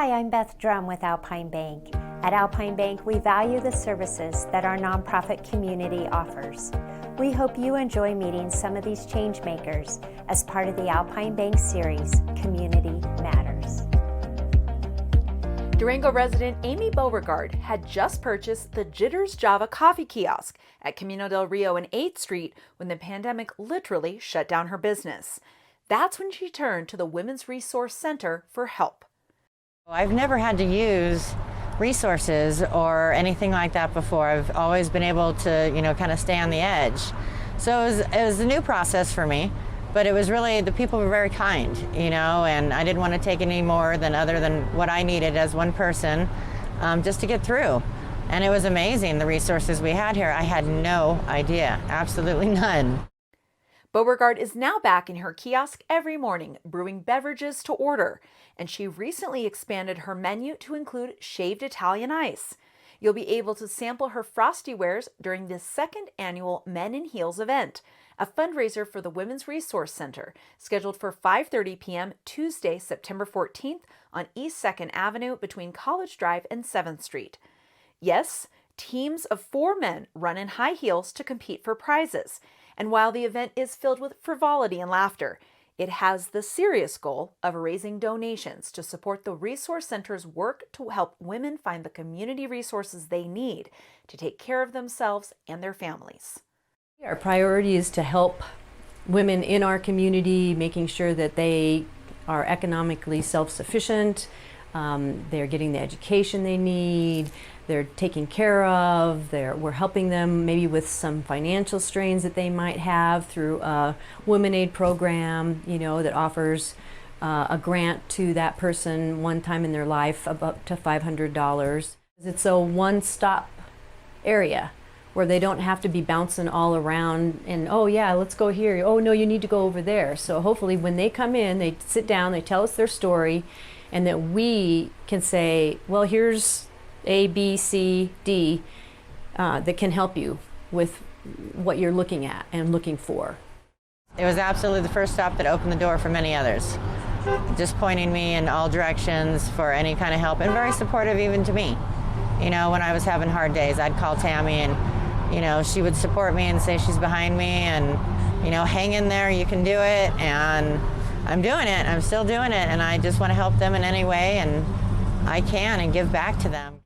Hi, I'm Beth Drum with Alpine Bank. At Alpine Bank, we value the services that our nonprofit community offers. We hope you enjoy meeting some of these change makers as part of the Alpine Bank series, Community Matters. Durango resident Amy Beauregard had just purchased the Jitters Java coffee kiosk at Camino del Rio and 8th Street when the pandemic literally shut down her business. That's when she turned to the Women's Resource Center for help. I've never had to use resources or anything like that before. I've always been able to, kind of stay on the edge. So it was a new process for me, but it was really, the people were very kind, and I didn't want to take any more other than what I needed as one person just to get through. And it was amazing, the resources we had here. I had no idea, absolutely none. Beauregard is now back in her kiosk every morning, brewing beverages to order, and she recently expanded her menu to include shaved Italian ice. You'll be able to sample her frosty wares during the second annual Men in Heels event, a fundraiser for the Women's Resource Center, scheduled for 5:30 p.m. Tuesday, September 14th on East 2nd Avenue between College Drive and 7th Street. Yes, teams of 4 men run in high heels to compete for prizes. And while the event is filled with frivolity and laughter, it has the serious goal of raising donations to support the Resource Center's work to help women find the community resources they need to take care of themselves and their families. Our priority is to help women in our community, making sure that they are economically self-sufficient, they're getting the education they need, they're taken care of, we're helping them maybe with some financial strains that they might have through a Women Aid program, that offers a grant to that person one time in their life of up to $500. It's a one-stop area where they don't have to be bouncing all around and, oh yeah, let's go here. Oh no, you need to go over there. So hopefully when they come in, they sit down, they tell us their story, and that we can say, well, here's A, B, C, D that can help you with what you're looking at and looking for. It was absolutely the first stop that opened the door for many others, just pointing me in all directions for any kind of help, and very supportive even to me. When I was having hard days, I'd call Tammy and, she would support me and say she's behind me and, hang in there, you can do it. And I'm doing it, I'm still doing it, and I just want to help them in any way and I can and give back to them.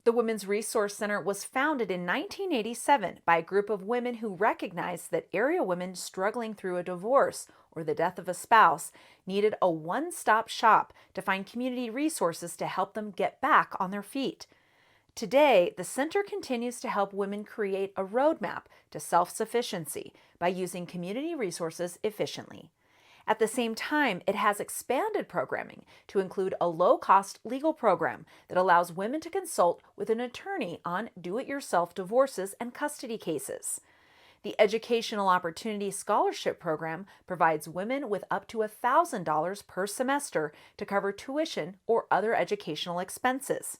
The Women's Resource Center was founded in 1987 by a group of women who recognized that area women struggling through a divorce or the death of a spouse needed a one-stop shop to find community resources to help them get back on their feet. Today, the center continues to help women create a roadmap to self-sufficiency by using community resources efficiently. At the same time, it has expanded programming to include a low-cost legal program that allows women to consult with an attorney on do-it-yourself divorces and custody cases. The Educational Opportunity Scholarship Program provides women with up to $1,000 per semester to cover tuition or other educational expenses.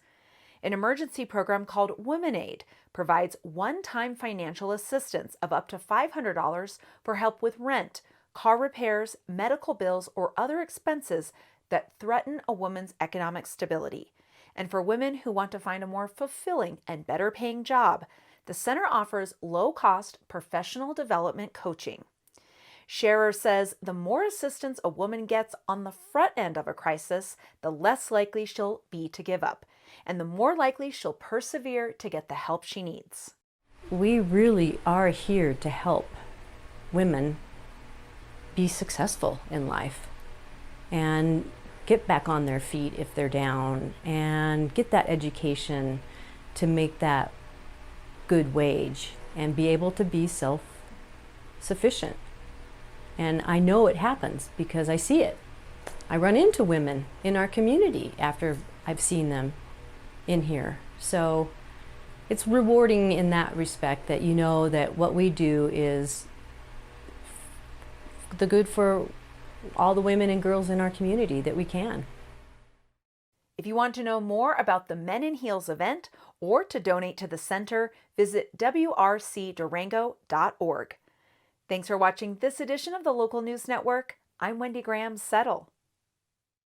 An emergency program called Women Aid provides one-time financial assistance of up to $500 for help with rent, car repairs, medical bills, or other expenses that threaten a woman's economic stability. And for women who want to find a more fulfilling and better paying job, the center offers low-cost professional development coaching. Scherer says the more assistance a woman gets on the front end of a crisis, the less likely she'll be to give up, and the more likely she'll persevere to get the help she needs. We really are here to help women be successful in life and get back on their feet if they're down and get that education to make that good wage and be able to be self-sufficient. And I know it happens because I see it. I run into women in our community after I've seen them in here. So it's rewarding in that respect that you know that what we do is the good for all the women and girls in our community that we can. If you want to know more about the Men in Heels event or to donate to the center, visit wrcdurango.org. Thanks for watching this edition of the Local News Network. I'm Wendy Graham Settle.